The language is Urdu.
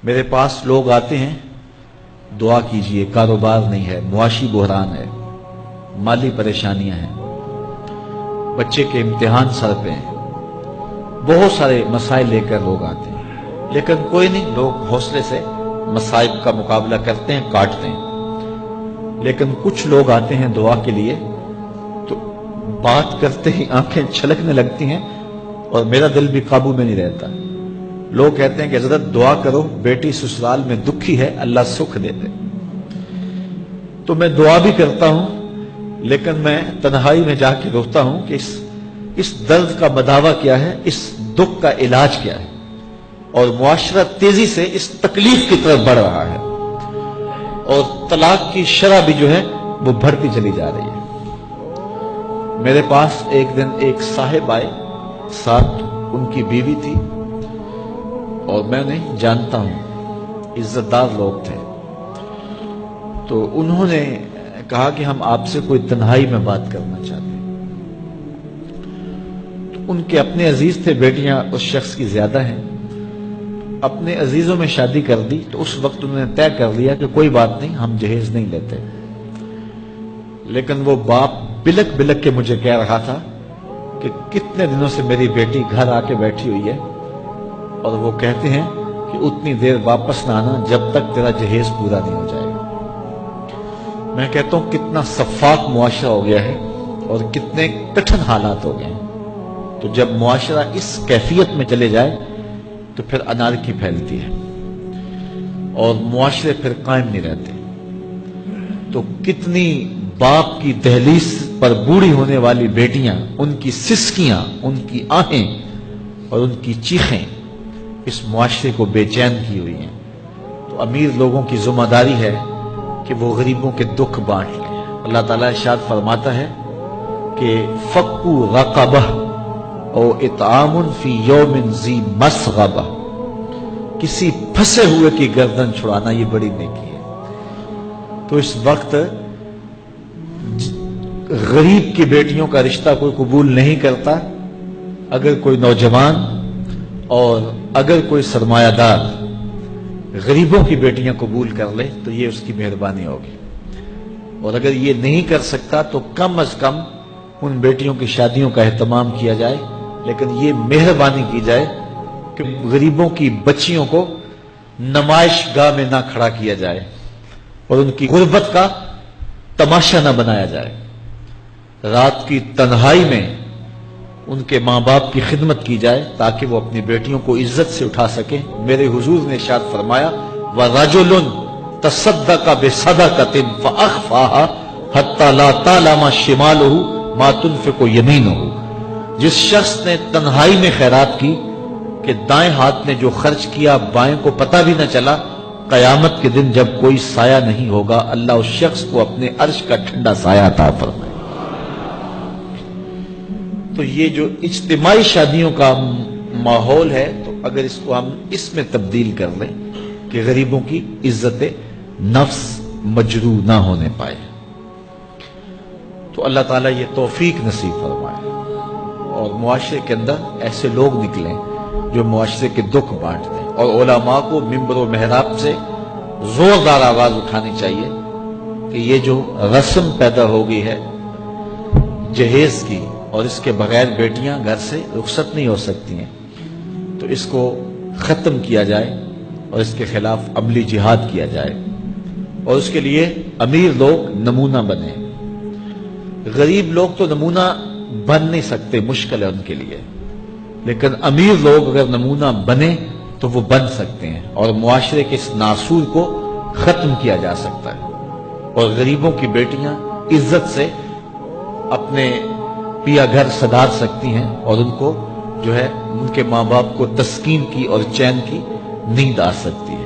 میرے پاس لوگ آتے ہیں، دعا کیجئے، کاروبار نہیں ہے، معاشی بحران ہے، مالی پریشانیاں ہیں، بچے کے امتحان سر پہ ہیں، بہت سارے مسائل لے کر لوگ آتے ہیں، لیکن کوئی نہیں، لوگ حوصلے سے مصائب کا مقابلہ کرتے ہیں، کاٹتے ہیں۔ لیکن کچھ لوگ آتے ہیں دعا کے لیے تو بات کرتے ہی آنکھیں چھلکنے لگتی ہیں اور میرا دل بھی قابو میں نہیں رہتا۔ لوگ کہتے ہیں کہ حضرت دعا کرو، بیٹی سسرال میں دکھی ہے، اللہ سکھ دے دے۔ تو میں دعا بھی کرتا ہوں، لیکن میں تنہائی میں جا کے روتا ہوں کہ اس درد کا مداوع کیا ہے، اس دکھ کا علاج کیا ہے، اور معاشرہ تیزی سے اس تکلیف کی طرف بڑھ رہا ہے، اور طلاق کی شرح بھی جو ہے وہ بڑھتی چلی جا رہی ہے۔ میرے پاس ایک دن ایک صاحب آئے، ساتھ ان کی بیوی تھی، اور میں انہیں جانتا ہوں، عزت دار لوگ تھے۔ تو انہوں نے کہا کہ ہم آپ سے کوئی تنہائی میں بات کرنا چاہتے ہیں۔ تو ان کے اپنے عزیز تھے، بیٹیاں اس شخص کی زیادہ ہیں، اپنے عزیزوں میں شادی کر دی، تو اس وقت انہوں نے طے کر لیا کہ کوئی بات نہیں، ہم جہیز نہیں لیتے۔ لیکن وہ باپ بلک بلک کے مجھے کہہ رہا تھا کہ کتنے دنوں سے میری بیٹی گھر آ کے بیٹھی ہوئی ہے، اور وہ کہتے ہیں کہ اتنی دیر واپس نہ آنا جب تک تیرا جہیز پورا نہیں ہو جائے گا۔ میں کہتا ہوں کتنا صفاق معاشرہ ہو گیا ہے اور کتنے کٹھن حالات ہو گئے ہیں۔ تو جب معاشرہ اس کیفیت میں چلے جائے تو پھر انارکی پھیلتی ہے اور معاشرے پھر قائم نہیں رہتے۔ تو کتنی باپ کی دہلیز پر بوڑھی ہونے والی بیٹیاں، ان کی سسکیاں، ان کی آہیں اور ان کی چیخیں اس معاشرے کو بے چین کی ہوئی ہیں۔ تو امیر لوگوں کی ذمہ داری ہے کہ وہ غریبوں کے دکھ بانٹ لیں۔ اللہ تعالیٰ ارشاد فرماتا ہے کہ فَكُّ رَقَبَةٍ او اطعام فی یوم ذی مسغبہ، کسی پھنسے ہوئے کی گردن چھڑانا یہ بڑی نیکی ہے۔ تو اس وقت غریب کی بیٹیوں کا رشتہ کوئی قبول نہیں کرتا۔ اگر کوئی نوجوان اور اگر کوئی سرمایہ دار غریبوں کی بیٹیاں قبول کر لے تو یہ اس کی مہربانی ہوگی، اور اگر یہ نہیں کر سکتا تو کم از کم ان بیٹیوں کی شادیوں کا اہتمام کیا جائے، لیکن یہ مہربانی کی جائے کہ غریبوں کی بچیوں کو نمائش گاہ میں نہ کھڑا کیا جائے اور ان کی غربت کا تماشا نہ بنایا جائے۔ رات کی تنہائی میں ان کے ماں باپ کی خدمت کی جائے تاکہ وہ اپنی بیٹیوں کو عزت سے اٹھا سکیں۔ میرے حضور نے ارشاد فرمایا وَرَجُلٌ تَصَدَّقَ بِصَدَقَةٍ فَأَخْفَاهَا حَتَّى لَا تَعْلَمَ شِمَالُهُ مَا تُنْفِقُ يَمِينُهُ، جس شخص نے تنہائی میں خیرات کی کہ دائیں ہاتھ نے جو خرچ کیا بائیں کو پتہ بھی نہ چلا، قیامت کے دن جب کوئی سایہ نہیں ہوگا اللہ اس شخص کو اپنے عرش کا ٹھنڈا سایہ عطا فرمائے۔ تو یہ جو اجتماعی شادیوں کا ماحول ہے، تو اگر اس کو ہم اس میں تبدیل کر لیں کہ غریبوں کی عزت نفس مجروح نہ ہونے پائے، تو اللہ تعالیٰ یہ توفیق نصیب فرمائے اور معاشرے کے اندر ایسے لوگ نکلیں جو معاشرے کے دکھ بانٹ دیں۔ اور علماء کو منبر و محراب سے زوردار آواز اٹھانی چاہیے کہ یہ جو رسم پیدا ہو گئی ہے جہیز کی، اور اس کے بغیر بیٹیاں گھر سے رخصت نہیں ہو سکتی ہیں، تو اس کو ختم کیا جائے اور اس کے خلاف عملی جہاد کیا جائے، اور اس کے لیے امیر لوگ نمونہ بنیں۔ غریب لوگ تو نمونہ بن نہیں سکتے، مشکل ہے ان کے لیے، لیکن امیر لوگ اگر نمونہ بنے تو وہ بن سکتے ہیں اور معاشرے کے اس ناسور کو ختم کیا جا سکتا ہے، اور غریبوں کی بیٹیاں عزت سے اپنے پیا گھر سدھار سکتی ہیں اور ان کو جو ہے ان کے ماں باپ کو تسکین کی اور چین کی نیند آ سکتی ہے۔